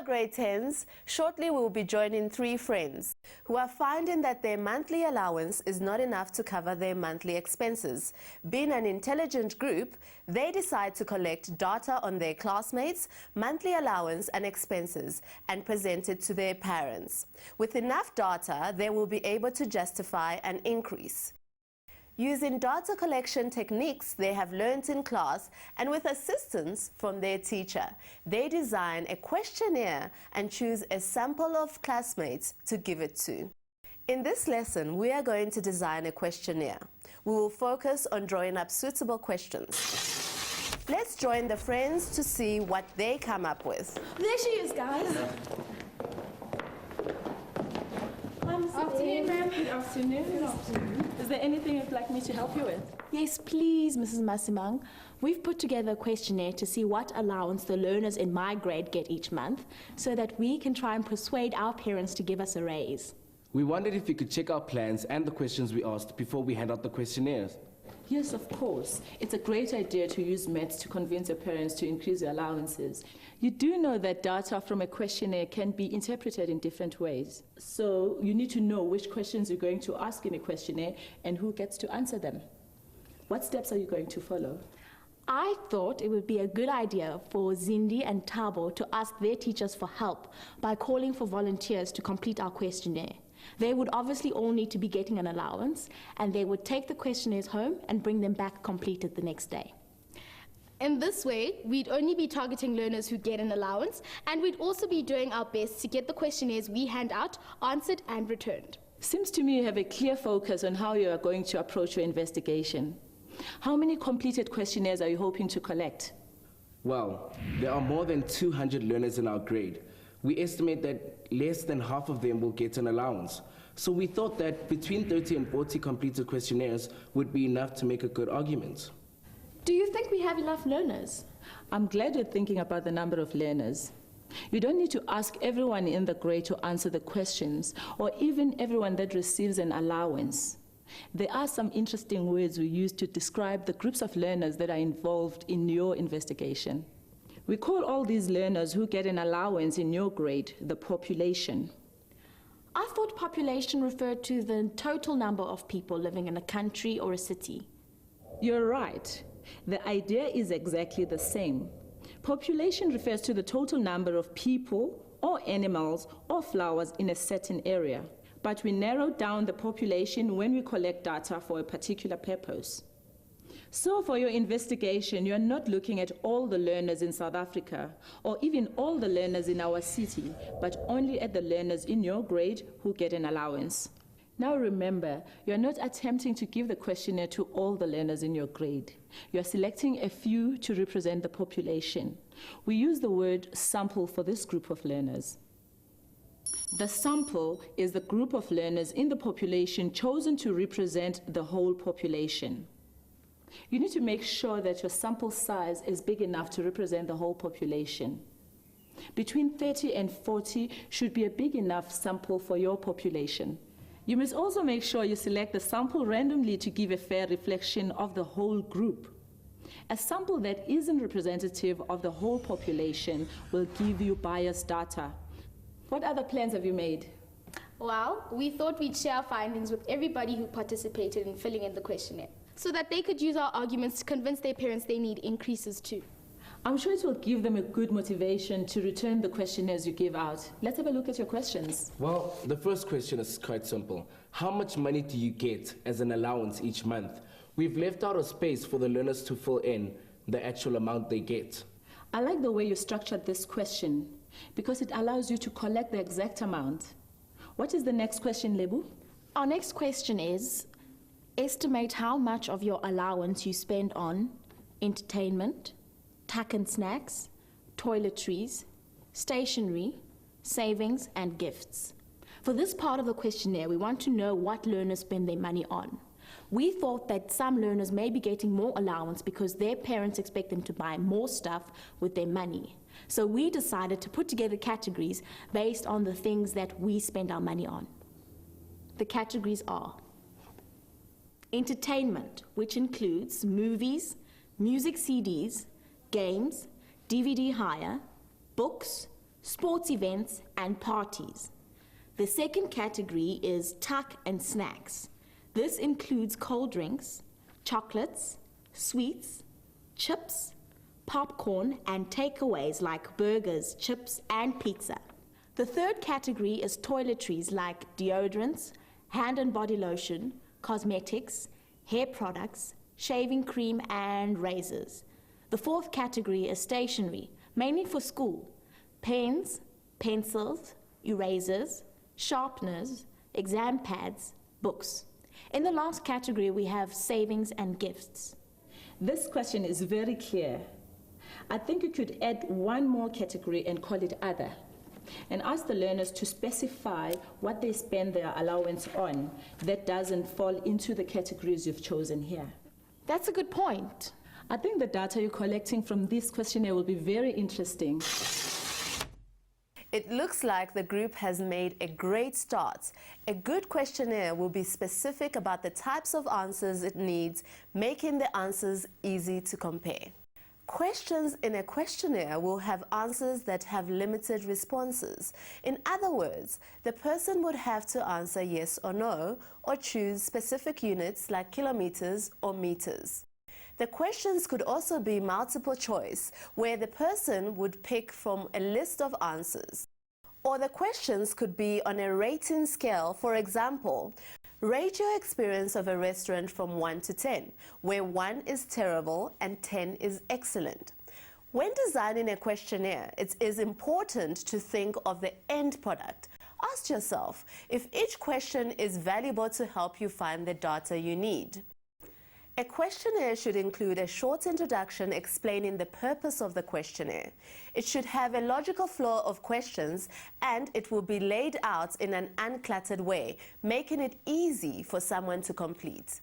grade 10s, shortly we will be joining 3 friends who are finding that their monthly allowance is not enough to cover their monthly expenses. Being an intelligent group, they decide to collect data on their classmates' monthly allowance and expenses and present it to their parents. With enough data, they will be able to justify an increase. Using data collection techniques they have learned in class and with assistance from their teacher, they design a questionnaire and choose a sample of classmates to give it to. In this lesson, we are going to design a questionnaire. We will focus on drawing up suitable questions. Let's join the friends to see what they come up with. There she is, guys. Afternoon, ma'am. Good afternoon. Good afternoon. Is there anything you'd like me to help you with? Yes, please, Mrs. Masimang. We've put together a questionnaire to see what allowance the learners in my grade get each month so that we can try and persuade our parents to give us a raise. We wondered if you could check our plans and the questions we asked before we hand out the questionnaires. Yes, of course. It's a great idea to use maths to convince your parents to increase their allowances. You do know that data from a questionnaire can be interpreted in different ways. So you need to know which questions you're going to ask in a questionnaire and who gets to answer them. What steps are you going to follow? I thought it would be a good idea for Zindi and Tabo to ask their teachers for help by calling for volunteers to complete our questionnaire. They would obviously all need to be getting an allowance, and they would take the questionnaires home and bring them back completed the next day. In this way, we'd only be targeting learners who get an allowance, and we'd also be doing our best to get the questionnaires we hand out answered and returned. Seems to me you have a clear focus on how you are going to approach your investigation. How many completed questionnaires are you hoping to collect? Well, there are more than 200 learners in our grade. We estimate that less than half of them will get an allowance. So we thought that between 30 and 40 completed questionnaires would be enough to make a good argument. Do you think we have enough learners? I'm glad you're thinking about the number of learners. You don't need to ask everyone in the grade to answer the questions, or even everyone that receives an allowance. There are some interesting words we use to describe the groups of learners that are involved in your investigation. We call all these learners who get an allowance in your grade the population. I thought population referred to the total number of people living in a country or a city. You're right. The idea is exactly the same. Population refers to the total number of people or animals or flowers in a certain area. But we narrow down the population when we collect data for a particular purpose. So for your investigation, you're not looking at all the learners in South Africa or even all the learners in our city, but only at the learners in your grade who get an allowance. Now remember, you're not attempting to give the questionnaire to all the learners in your grade. You're selecting a few to represent the population. We use the word sample for this group of learners. The sample is the group of learners in the population chosen to represent the whole population. You need to make sure that your sample size is big enough to represent the whole population. Between 30 and 40 should be a big enough sample for your population. You must also make sure you select the sample randomly to give a fair reflection of the whole group. A sample that isn't representative of the whole population will give you biased data. What other plans have you made? Well, we thought we'd share our findings with everybody who participated in filling in the questionnaire, so that they could use our arguments to convince their parents they need increases too. I'm sure it will give them a good motivation to return the questionnaires you give out. Let's have a look at your questions. Well, the first question is quite simple. How much money do you get as an allowance each month? We've left out a space for the learners to fill in the actual amount they get. I like the way you structured this question because it allows you to collect the exact amount. What is the next question, Lebu? Our next question is, estimate how much of your allowance you spend on entertainment, tuck and snacks, toiletries, stationery, savings, and gifts. For this part of the questionnaire, we want to know what learners spend their money on. We thought that some learners may be getting more allowance because their parents expect them to buy more stuff with their money. So we decided to put together categories based on the things that we spend our money on. The categories are entertainment, which includes movies, music CDs, games, DVD hire, books, sports events, and parties. The second category is tuck and snacks. This includes cold drinks, chocolates, sweets, chips, popcorn, and takeaways like burgers, chips, and pizza. The third category is toiletries like deodorants, hand and body lotion, cosmetics, hair products, shaving cream, and razors. The fourth category is stationery, mainly for school. Pens, pencils, erasers, sharpeners, exam pads, books. In the last category, we have savings and gifts. This question is very clear. I think you could add one more category and call it other, and ask the learners to specify what they spend their allowance on that doesn't fall into the categories you've chosen here. That's a good point. I think the data you're collecting from this questionnaire will be very interesting. It looks like the group has made a great start. A good questionnaire will be specific about the types of answers it needs, making the answers easy to compare. Questions in a questionnaire will have answers that have limited responses. In other words, the person would have to answer yes or no, or choose specific units like kilometers or meters. The questions could also be multiple choice, where the person would pick from a list of answers. Or the questions could be on a rating scale. For example, rate your experience of a restaurant from 1 to 10, where 1 is terrible and 10 is excellent. When designing a questionnaire, it is important to think of the end product. Ask yourself if each question is valuable to help you find the data you need. A questionnaire should include a short introduction explaining the purpose of the questionnaire. It should have a logical flow of questions, and it will be laid out in an uncluttered way, making it easy for someone to complete.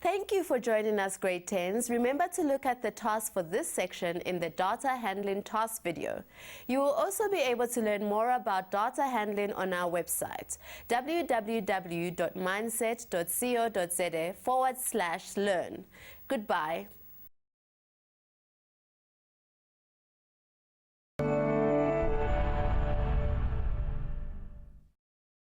Thank you for joining us, Grade 10s. Remember to look at the task for this section in the data handling task video. You will also be able to learn more about data handling on our website, www.mindset.co.za/learn. Goodbye